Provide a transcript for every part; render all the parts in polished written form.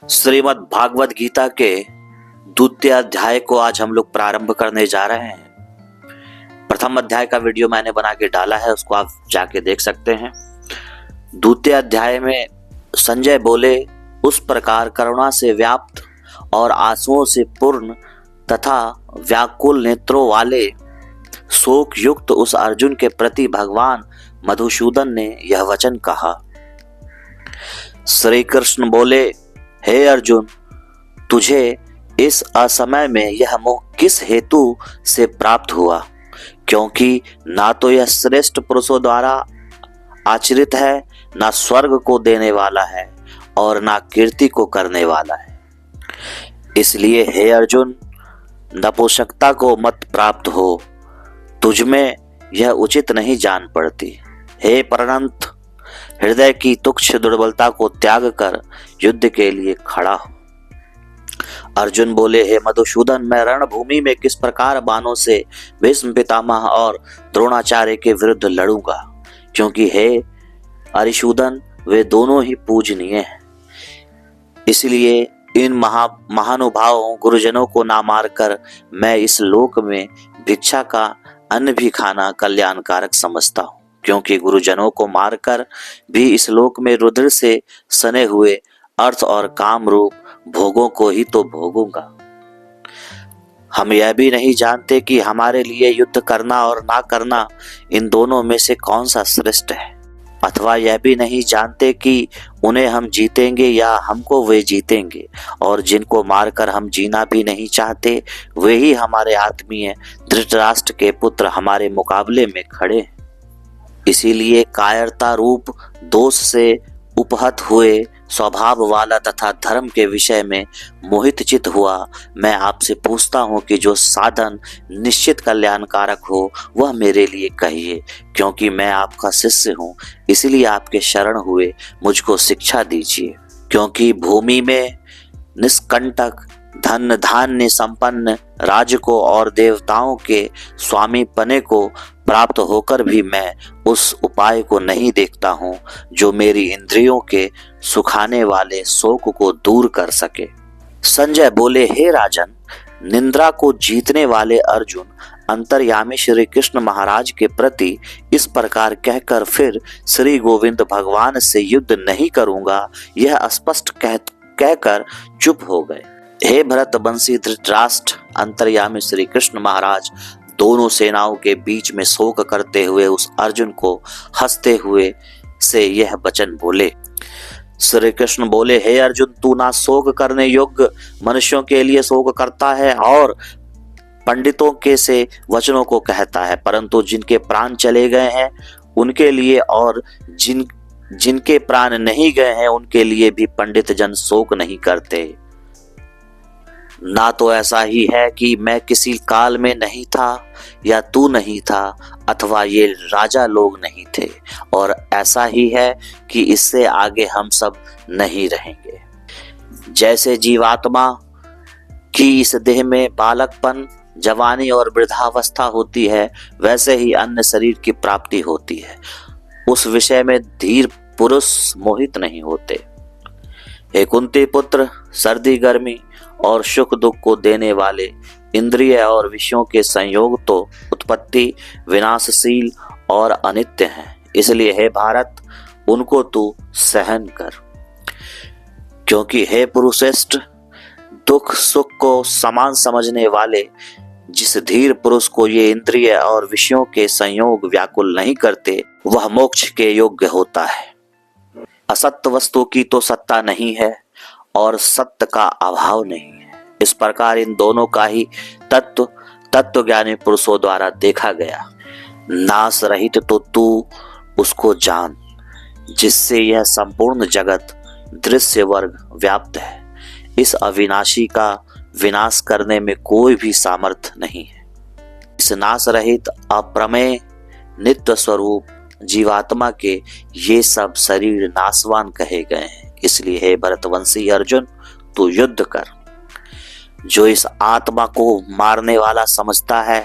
श्रीमद् भागवत गीता के द्वितीय अध्याय को आज हम लोग प्रारंभ करने जा रहे हैं। प्रथम अध्याय का वीडियो मैंने बना के डाला है, उसको आप जाके देख सकते हैं। द्वितीय अध्याय में संजय बोले, उस प्रकार करुणा से व्याप्त और आंसुओं से पूर्ण तथा व्याकुल नेत्रों वाले शोक युक्त उस अर्जुन के प्रति भगवान मधुसूदन ने यह वचन कहा। श्री कृष्ण बोले, हे अर्जुन, तुझे इस असमय में यह मोह किस हेतु से प्राप्त हुआ? क्योंकि ना तो यह श्रेष्ठ पुरुषों द्वारा आचरित है, ना स्वर्ग को देने वाला है और ना कीर्ति को करने वाला है। इसलिए हे अर्जुन, नपुंसकता को मत प्राप्त हो, तुझमें यह उचित नहीं जान पड़ती। हे परंत, हृदय की तुच्छ दुर्बलता को त्याग कर युद्ध के लिए खड़ा हो। अर्जुन बोले, हे मधुसूदन, मैं रणभूमि में किस प्रकार बाणों से भीष्म पितामह और द्रोणाचार्य के विरुद्ध लड़ूंगा? क्योंकि हे अरिशूदन, वे दोनों ही पूजनीय हैं। इसलिए इन महानुभावों गुरुजनों को ना मारकर मैं इस लोक में भिक्षा का अन्न भी खाना कल्याणकारक समझता हूँ। क्योंकि गुरुजनों को मारकर भी इस लोक में रुधिर से सने हुए अर्थ और काम रूप भोगों को ही तो भोगूंगा। हम यह भी नहीं जानते कि हमारे लिए युद्ध करना और ना करना, इन दोनों में से कौन सा श्रेष्ठ है। अथवा यह भी नहीं जानते कि उन्हें हम जीतेंगे या हमको वे जीतेंगे। और जिनको मारकर हम जीना भी नहीं चाहते, वे ही हमारे आत्मीय धृतराष्ट्र के पुत्र हमारे मुकाबले में खड़े हैं। इसीलिए कायरता रूप दोष से उपहत हुए स्वभाव वाला तथा धर्म के विषय में मोहित चित हुआ मैं आपसे पूछता हूँ कि जो साधन निश्चित कल्याणकारक हो वह मेरे लिए कहिए। क्योंकि मैं आपका शिष्य हूँ, इसलिए आपके शरण हुए मुझको शिक्षा दीजिए। क्योंकि भूमि में निष्कंटक धन धान्य संपन्न राज्य को और देवताओं के स्वामी पने को प्राप्त होकर भी मैं उस उपाय को नहीं देखता हूँ जो मेरी इंद्रियों के सुखाने वाले शोक को दूर कर सके। संजय बोले, हे राजन, निंद्रा को जीतने वाले अर्जुन अंतर्यामी श्री कृष्ण महाराज के प्रति इस प्रकार कहकर फिर श्री गोविंद भगवान से युद्ध नहीं करूंगा, यह स्पष्ट कहकर चुप हो गए। हे भरत वंशी धृतराष्ट्र, अंतर्यामी श्री कृष्ण महाराज दोनों सेनाओं के बीच में शोक करते हुए उस अर्जुन को हंसते हुए से यह वचन बोले। श्री कृष्ण बोले, हे अर्जुन, तू ना शोक करने योग्य मनुष्यों के लिए शोक करता है और पंडितों के से वचनों को कहता है, परंतु जिनके प्राण चले गए हैं उनके लिए और जिनके प्राण नहीं गए हैं उनके लिए भी पंडित जन शोक नहीं करते। ना तो ऐसा ही है कि मैं किसी काल में नहीं था या तू नहीं था अथवा ये राजा लोग नहीं थे, और ऐसा ही है कि इससे आगे हम सब नहीं रहेंगे। जैसे जीवात्मा की इस देह में बालकपन, जवानी और वृद्धावस्था होती है, वैसे ही अन्य शरीर की प्राप्ति होती है। उस विषय में धीर पुरुष मोहित नहीं होते। हे कुंती पुत्र, सर्दी गर्मी और सुख दुख को देने वाले इंद्रिय और विषयों के संयोग तो उत्पत्ति विनाशशील और अनित्य हैं। इसलिए हे भारत, उनको तू सहन कर। क्योंकि हे पुरुषेष्ठ, दुख सुख को समान समझने वाले जिस धीर पुरुष को ये इंद्रिय और विषयों के संयोग व्याकुल नहीं करते, वह मोक्ष के योग्य होता है। असत्य वस्तु की तो सत्ता नहीं है और सत्य का अभाव नहीं है। इस प्रकार इन दोनों का ही तत्व ज्ञानी पुरुषों द्वारा देखा गया। नाश रहित तो तू उसको जान, जिससे यह संपूर्ण जगत दृश्य वर्ग व्याप्त है। इस अविनाशी का विनाश करने में कोई भी सामर्थ्य नहीं है। इस नाश रहित अप्रमेय नित्य स्वरूप जीवात्मा के ये सब शरीर नाशवान कहे गए हैं। इसलिए हे भरतवंशी अर्जुन, तू युद्ध कर। जो इस आत्मा को मारने वाला समझता है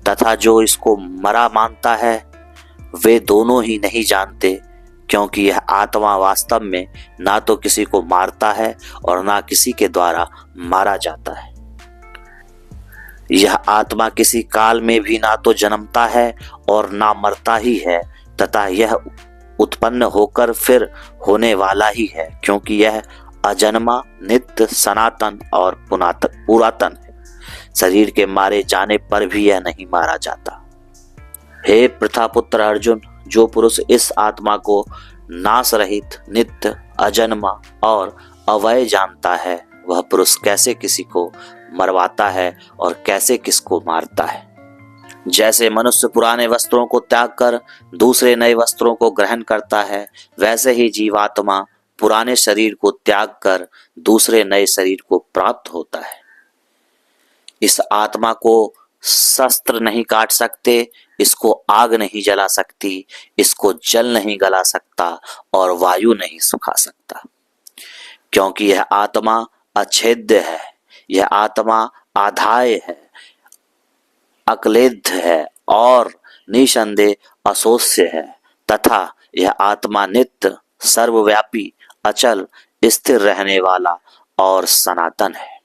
तथा जो इसको मरा मानता है, वे दोनों ही नहीं जानते क्योंकि यह आत्मा वास्तव में ना तो किसी को मारता है और ना किसी के द्वारा मारा जाता है। यह आत्मा किसी काल में भी ना तो जन्मता है और ना मरता ही है, तथा यह उत्पन्न होकर फिर होने वाला ही है, क्योंकि यह अजन्मा, नित्य, सनातन और पुरातन है। शरीर के मारे जाने पर भी यह नहीं मारा जाता। हे प्रथापुत्र अर्जुन, जो पुरुष इस आत्मा को नाश रहित, नित्य, अजन्मा और अवय जानता है, वह पुरुष कैसे किसी को मरवाता है और कैसे किसको मारता है। जैसे मनुष्य पुराने वस्त्रों को त्याग कर दूसरे नए वस्त्रों को ग्रहण करता है, वैसे ही जीवात्मा पुराने शरीर को त्याग कर दूसरे नए शरीर को प्राप्त होता है। इस आत्मा को शस्त्र नहीं काट सकते, इसको आग नहीं जला सकती, इसको जल नहीं गला सकता और वायु नहीं सुखा सकता, क्योंकि यह आत्मा अछेद्य है, यह आत्मा आधाय है, अक्लेद्ध है और निसंदेह अशोष्य है, तथा यह आत्मा नित्य, सर्वव्यापी, अचल, स्थिर रहने वाला और सनातन है।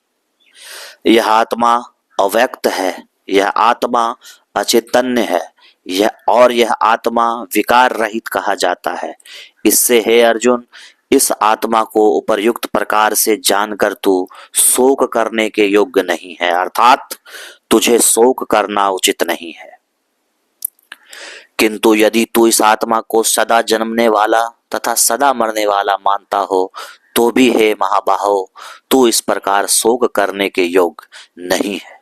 यह आत्मा अव्यक्त है, यह आत्मा अचैतन्य है, यह आत्मा विकार रहित कहा जाता है। इससे हे अर्जुन, इस आत्मा को उपर्युक्त प्रकार से जानकर तू शोक करने के योग्य नहीं है, अर्थात तुझे शोक करना उचित नहीं है। किंतु यदि तू इस आत्मा को सदा जन्मने वाला तथा सदा मरने वाला मानता हो, तो भी हे महाबाहो, तू इस प्रकार शोक करने के योग्य नहीं है,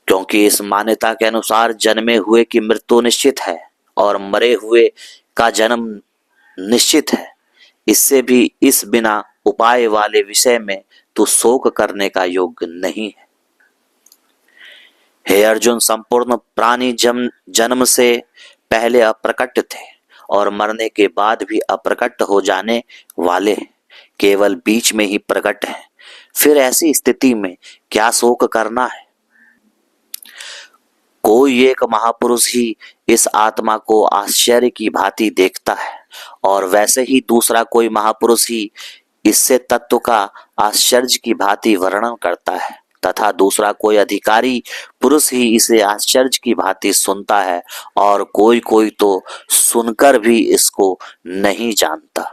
क्योंकि इस मान्यता के अनुसार जन्मे हुए की मृत्यु निश्चित है और मरे हुए का जन्म निश्चित है। इससे भी इस बिना उपाय वाले विषय में तू शोक करने का योग्य नहीं है। हे अर्जुन, संपूर्ण प्राणी जन्म से पहले अप्रकट थे और मरने के बाद भी अप्रकट हो जाने वाले हैं, केवल बीच में ही प्रकट हैं। फिर ऐसी स्थिति में क्या शोक करना है? कोई एक महापुरुष ही इस आत्मा को आश्चर्य की भांति देखता है और वैसे ही दूसरा कोई महापुरुष ही इससे तत्व का आश्चर्य की भांति वर्णन करता है, तथा दूसरा कोई अधिकारी पुरुष ही इसे आश्चर्य की भांति सुनता है और कोई कोई तो सुनकर भी इसको नहीं जानता।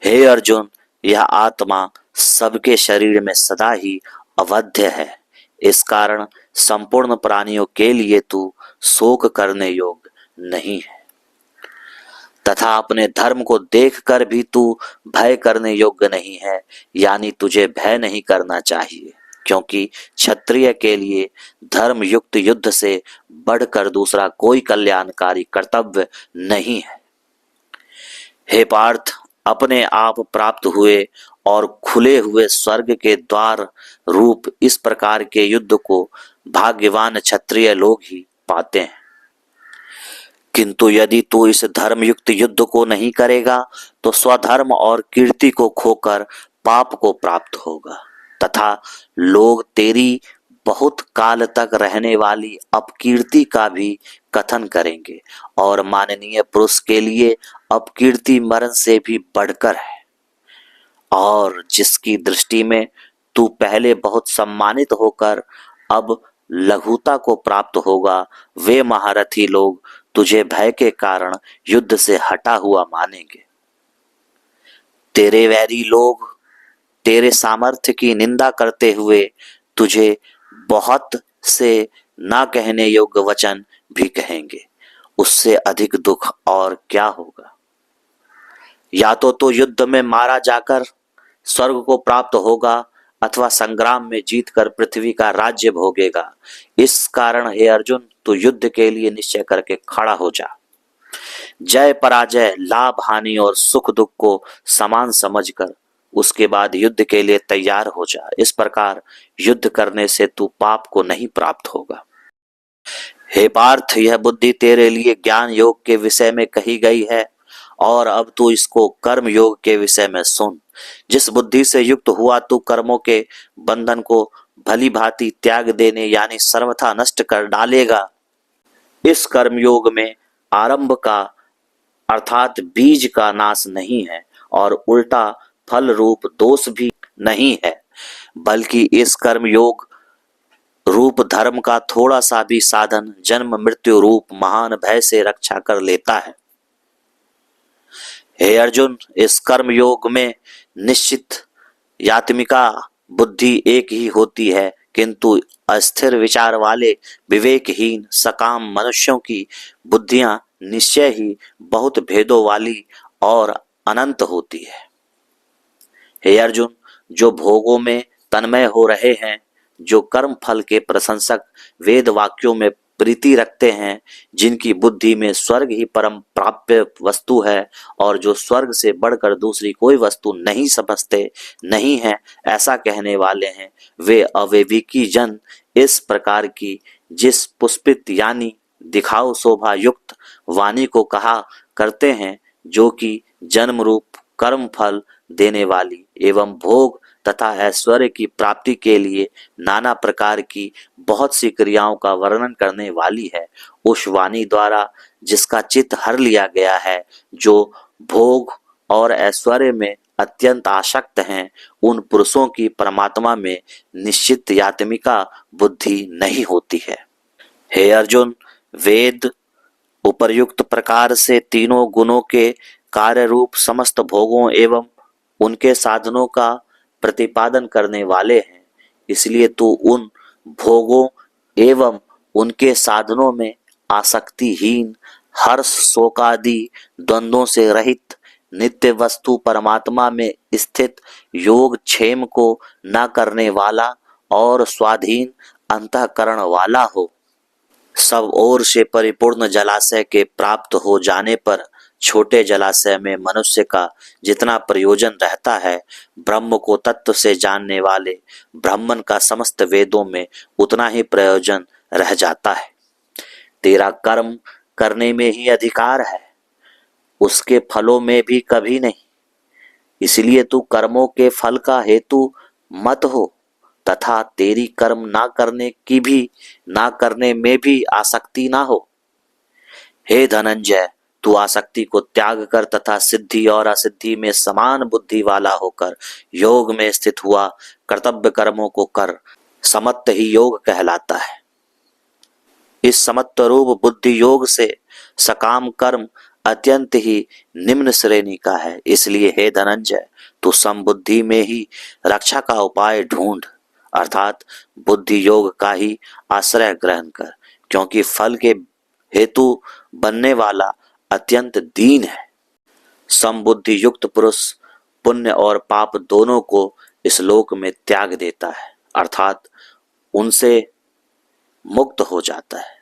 हे अर्जुन, यह आत्मा सबके शरीर में सदा ही अवध्य है। इस कारण संपूर्ण प्राणियों के लिए तू शोक करने योग्य नहीं है, तथा अपने धर्म को देखकर भी तू भय करने योग्य नहीं है, यानी तुझे भय नहीं करना चाहिए, क्योंकि क्षत्रिय के लिए धर्म युक्त युद्ध से बढ़कर दूसरा कोई कल्याणकारी कर्तव्य नहीं है। हे पार्थ, अपने आप प्राप्त हुए और खुले हुए स्वर्ग के द्वार रूप इस प्रकार के युद्ध को भाग्यवान क्षत्रिय लोग ही पाते हैं। किंतु यदि तू इस धर्म युक्त युद्ध को नहीं करेगा तो स्वधर्म और कीर्ति को खोकर पाप को प्राप्त होगा, तथा लोग तेरी बहुत काल तक रहने वाली अपकीर्ति का भी कथन करेंगे, और माननीय पुरुष के लिए अपकीर्ति मरण से भी बढ़कर है। और जिसकी दृष्टि में तू पहले बहुत सम्मानित होकर अब लघुता को प्राप्त होगा, वे महारथी लोग तुझे भय के कारण युद्ध से हटा हुआ मानेंगे। तेरे वैरी लोग तेरे सामर्थ्य की निंदा करते हुए तुझे बहुत से ना कहने योग्य वचन भी कहेंगे। उससे अधिक दुख और क्या होगा? या तो तू युद्ध में मारा जाकर स्वर्ग को प्राप्त होगा अथवा संग्राम में जीतकर पृथ्वी का राज्य भोगेगा। इस कारण हे अर्जुन, तू युद्ध के लिए निश्चय करके खड़ा हो जा। जय पराजय, लाभ हानि और सुख दुख को समान समझकर उसके बाद युद्ध के लिए तैयार हो जा। इस प्रकार युद्ध करने से तू पाप को नहीं प्राप्त होगा। हे पार्थ, यह बुद्धि तेरे लिए ज्ञान योग के विषय में कही गई है और अब तू इसको कर्म योग के विषय में सुन। जिस बुद्धि से युक्त हुआ तू कर्मों के बंधन को भली भांति त्याग देने यानी सर्वथा नष्ट कर डालेगा। इस कर्म योग में अर्थात बीज का नाश नहीं है और उल्टा फल रूप दोष भी नहीं है, बल्कि इस कर्म योग रूप धर्म का थोड़ा सा भी साधन जन्म मृत्यु रूप महान भय से रक्षा कर लेता है। हे अर्जुन, इस कर्म योग में निश्चित यात्मिका बुद्धि एक ही होती है, किंतु अस्थिर विचार वाले विवेकहीन सकाम मनुष्यों की बुद्धियां निश्चय ही बहुत भेदों वाली और अनंत होती है। हे अर्जुन, जो भोगों में तन्मय हो रहे हैं, जो कर्म फल के प्रशंसक वेद वाक्यों में प्रीति रखते हैं, जिनकी बुद्धि में स्वर्ग ही परम प्राप्य वस्तु है और जो स्वर्ग से बढ़कर दूसरी कोई वस्तु नहीं समझते नहीं है, ऐसा कहने वाले हैं, वे अविवेकी जन इस प्रकार की जिस पुष्पित यानी दिखाओ शोभा युक्त वाणी को कहा करते हैं, जो कि जन्म रूप कर्म फल देने वाली एवं भोग तथा ऐश्वर्य की प्राप्ति के लिए नाना प्रकार की बहुत सी क्रियाओं का वर्णन करने वाली है। उस वाणी द्वारा जिसका चित्त हर लिया गया है, जो भोग और ऐश्वर्य में अत्यंत आसक्त हैं, उन पुरुषों की परमात्मा में निश्चित यात्मिका बुद्धि नहीं होती है। हे अर्जुन, वेद उपर्युक्त प्रकार से तीनों गुणों के कार्य रूप समस्त भोगों एवं उनके साधनों का प्रतिपादन करने वाले हैं, इसलिए तू उन भोगों एवं उनके साधनों में आसक्तिहीन, हर्ष शोकादि द्वंद्वों से रहित नित्य वस्तु परमात्मा में स्थित योग क्षेम को न करने वाला और स्वाधीन अंतःकरण वाला हो। सब ओर से परिपूर्ण जलाशय के प्राप्त हो जाने पर छोटे जलाशय में मनुष्य का जितना प्रयोजन रहता है, ब्रह्म को तत्व से जानने वाले ब्राह्मण का समस्त वेदों में उतना ही प्रयोजन रह जाता है। तेरा कर्म करने में ही अधिकार है, उसके फलों में भी कभी नहीं। इसलिए तू कर्मों के फल का हेतु मत हो तथा तेरी कर्म ना करने में भी आसक्ति ना हो। हे धनंजय, तू आसक्ति को त्याग कर तथा सिद्धि और असिद्धि में समान बुद्धि वाला होकर योग में स्थित हुआ कर्तव्य कर्मों को कर। समत्त ही योग कहलाता है। इस समत्त रूप बुद्धि योग से सकाम कर्म अत्यंत ही निम्न श्रेणी का है। इसलिए हे धनंजय, तू समबुद्धि में ही रक्षा का उपाय ढूंढ, अर्थात बुद्धि योग का ही आश्रय ग्रहण कर, क्योंकि फल के हेतु बनने वाला अत्यंत दीन है। समबुद्धि युक्त पुरुष पुण्य और पाप दोनों को इस लोक में त्याग देता है, अर्थात उनसे मुक्त हो जाता है।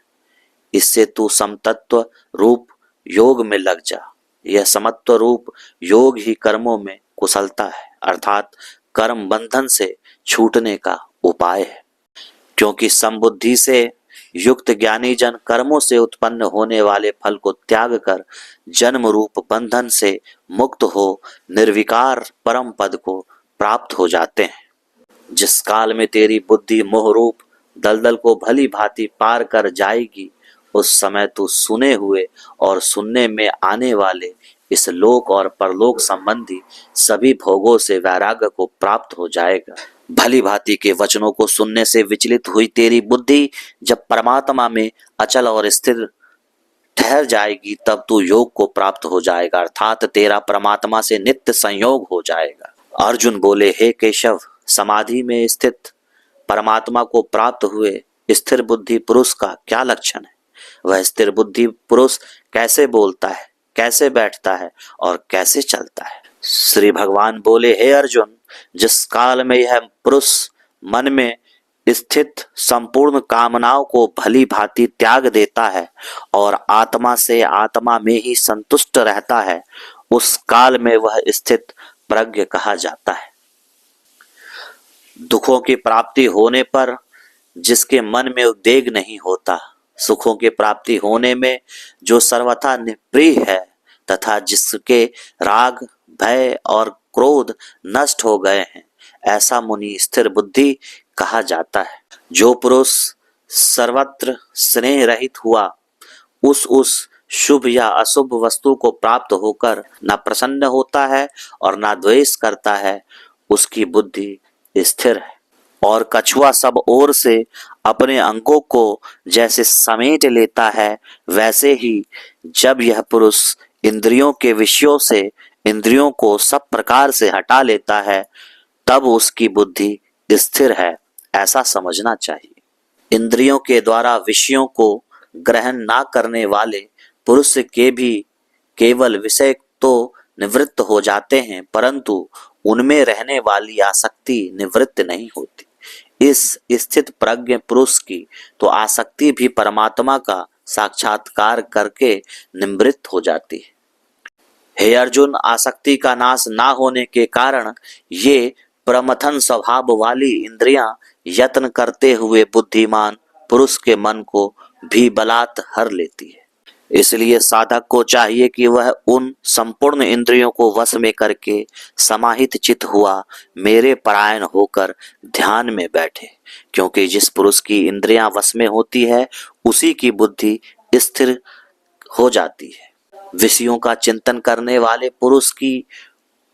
इससे तू समतत्व रूप योग में लग जा। यह समत्व रूप योग ही कर्मों में कुशलता है, अर्थात कर्म बंधन से छूटने का उपाय है। क्योंकि समबुद्धि से युक्त ज्ञानी जन कर्मों से उत्पन्न होने वाले फल को त्याग कर जन्म रूप बंधन से मुक्त हो निर्विकार परम पद को प्राप्त हो जाते हैं। जिस काल में तेरी बुद्धि मोह रूप दलदल को भली भांति पार कर जाएगी, उस समय तू सुने हुए और सुनने में आने वाले इस लोक और परलोक संबंधी सभी भोगों से वैराग्य को प्राप्त हो जाएगा। भली भांति के वचनों को सुनने से विचलित हुई तेरी बुद्धि जब परमात्मा में अचल और स्थिर ठहर जाएगी, तब तू योग को प्राप्त हो जाएगा, अर्थात तेरा परमात्मा से नित्य संयोग हो जाएगा। अर्जुन बोले, हे केशव, समाधि में स्थित परमात्मा को प्राप्त हुए स्थिर बुद्धि पुरुष का क्या लक्षण है? वह स्थिर बुद्धि पुरुष कैसे बोलता है, कैसे बैठता है और कैसे चलता है? श्री भगवान बोले, हे अर्जुन, जिस काल में यह पुरुष मन में स्थित संपूर्ण कामनाओं को भली भांति त्याग देता है और आत्मा से आत्मा में ही संतुष्ट रहता है, उस काल में वह स्थित प्रज्ञ कहा जाता है। दुखों की प्राप्ति होने पर जिसके मन में उद्वेग नहीं होता, सुखों की प्राप्ति होने में जो सर्वथा निप्रिय है तथा जिसके राग भय और क्रोध नष्ट हो गए हैं, ऐसा मुनि स्थिर बुद्धि कहा जाता है। जो पुरुष सर्वत्र स्नेह रहित हुआ उस शुभ या अशुभ वस्तु को प्राप्त होकर न प्रसन्न होता है और न द्वेष करता है, उसकी बुद्धि स्थिर है। और कछुआ सब ओर से अपने अंगों को जैसे समेट लेता है, वैसे ही जब यह पुरुष इंद्रियों के विषयों से इंद्रियों को सब प्रकार से हटा लेता है, तब उसकी बुद्धि स्थिर है, ऐसा समझना चाहिए। इंद्रियों के द्वारा विषयों को ग्रहण ना करने वाले पुरुष के भी केवल विषय तो निवृत्त हो जाते हैं, परंतु उनमें रहने वाली आसक्ति निवृत्त नहीं होती। इस स्थित प्रज्ञ पुरुष की तो आसक्ति भी परमात्मा का साक्षात्कार करके निवृत्त हो जाती है। हे अर्जुन, आसक्ति का नाश ना होने के कारण ये प्रमथन स्वभाव वाली इंद्रियां यत्न करते हुए बुद्धिमान पुरुष के मन को भी बलात् हर लेती है। इसलिए साधक को चाहिए कि वह उन संपूर्ण इंद्रियों को वश में करके समाहित चित्त हुआ मेरे परायण होकर ध्यान में बैठे, क्योंकि जिस पुरुष की इंद्रियां वश में होती है उसी की बुद्धि स्थिर हो जाती है। विषयों का चिंतन करने वाले पुरुष की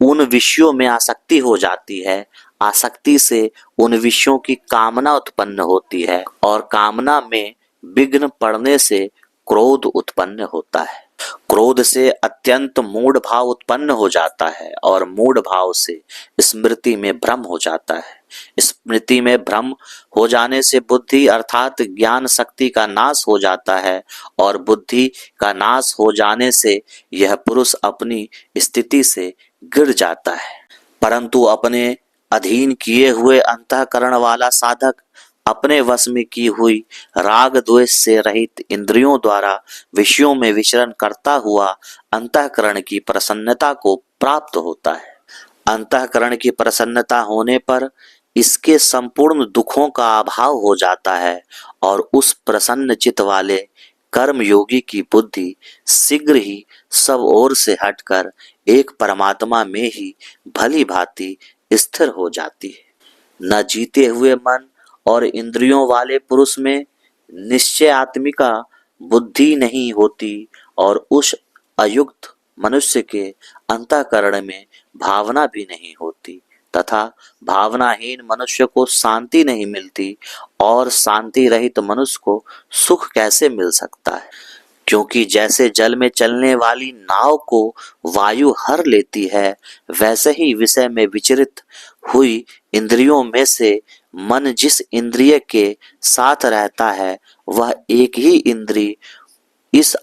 उन विषयों में आसक्ति हो जाती है, आसक्ति से उन विषयों की कामना उत्पन्न होती है और कामना में विघ्न पड़ने से क्रोध उत्पन्न होता है। क्रोध से अत्यंत मूढ़ भाव उत्पन्न हो जाता है और मूढ़ भाव से स्मृति में भ्रम हो जाता है। स्मृति में भ्रम हो जाने से बुद्धि अर्थात ज्ञान शक्ति का नाश हो जाता है और बुद्धि का नाश हो जाने से यह पुरुष अपनी स्थिति से गिर जाता है। परंतु अपने अधीन किए हुए अंतःकरण वाला साधक अपने वश में की हुई राग द्वेष से रहित इंद्रियों द्वारा विषयों में विचरण करता हुआ अंतःकरण की प्रसन्नता को प्राप्त होता है। अंतःकरण की प्रसन्नता होने पर इसके संपूर्ण दुखों का अभाव हो जाता है और उस प्रसन्न चित्त वाले कर्म योगी की बुद्धि शीघ्र ही सब ओर से हटकर एक परमात्मा में ही भली भांति स्थिर हो जाती है। न जीते हुए मन और इंद्रियों वाले पुरुष में निश्चय आत्मिका बुद्धि नहीं होती और उस अयुक्त मनुष्य के अंतःकरण में भावना भी नहीं होती तथा भावनाहीन मनुष्य को शांति नहीं मिलती और शांति रहित मनुष्य को सुख कैसे मिल सकता है। क्योंकि जैसे जल में चलने वाली नाव को वायु हर लेती है, वैसे ही विषय में विचरित हुई इंद्रियों में से मन जिस इंद्रिय के साथ रहता है वह एक ही इंद्रिय इस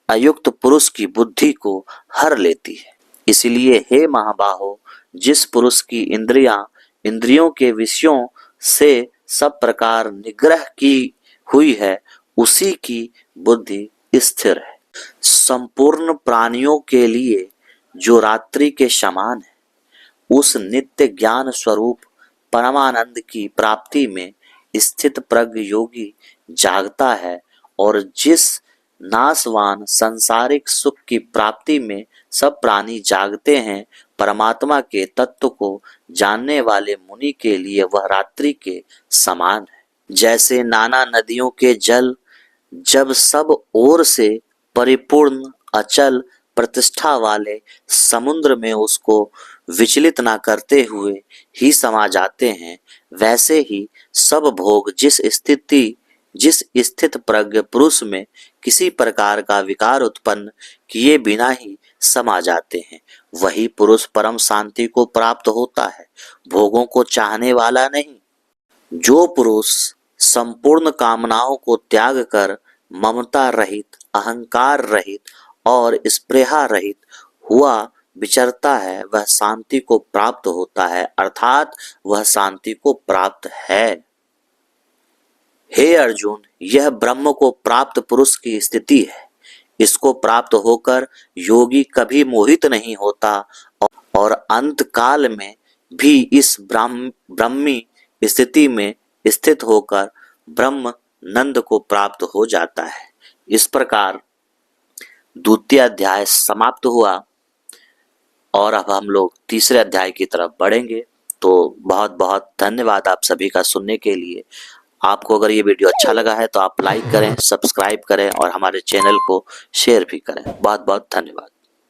अयुक्त पुरुष की बुद्धि को हर लेती है। इसलिए हे महाबाहो, जिस पुरुष की इंद्रियों के विषयों से सब प्रकार निग्रह की हुई है उसी की बुद्धि स्थिर है। संपूर्ण प्राणियों के लिए जो रात्रि के समान है, उस नित्य ज्ञान स्वरूप परमानंद की प्राप्ति में स्थित प्रज्ञ योगी जागता है और जिस नाशवान सांसारिक सुख की प्राप्ति में सब प्राणी जागते हैं, परमात्मा के तत्व को जानने वाले मुनि के लिए वह रात्रि के समान है। जैसे नाना नदियों के जल जब सब ओर से परिपूर्ण अचल प्रतिष्ठा वाले समुद्र में उसको विचलित ना करते हुए ही समा जाते हैं, वैसे ही सब भोग जिस स्थित प्रज्ञ पुरुष में किसी प्रकार का विकार उत्पन्न किए बिना ही समा जाते हैं, वही पुरुष परम शांति को प्राप्त होता है, भोगों को चाहने वाला नहीं। जो पुरुष संपूर्ण कामनाओं को त्याग कर ममता रहित, अहंकार रहित और स्पृहा रहित हुआ विचरता है, वह शांति को प्राप्त होता है, अर्थात वह शांति को प्राप्त है। हे अर्जुन, यह ब्रह्म को प्राप्त पुरुष की स्थिति है। इसको प्राप्त होकर योगी कभी मोहित नहीं होता और अंत काल में भी इस ब्रह्मी स्थिति में स्थित होकर ब्रह्म नंद को प्राप्त हो जाता है। इस प्रकार द्वितीय अध्याय समाप्त हुआ और अब हम लोग तीसरे अध्याय की तरफ बढ़ेंगे। तो बहुत बहुत धन्यवाद आप सभी का सुनने के लिए। आपको अगर ये वीडियो अच्छा लगा है तो आप लाइक करें, सब्सक्राइब करें और हमारे चैनल को शेयर भी करें। बहुत बहुत धन्यवाद।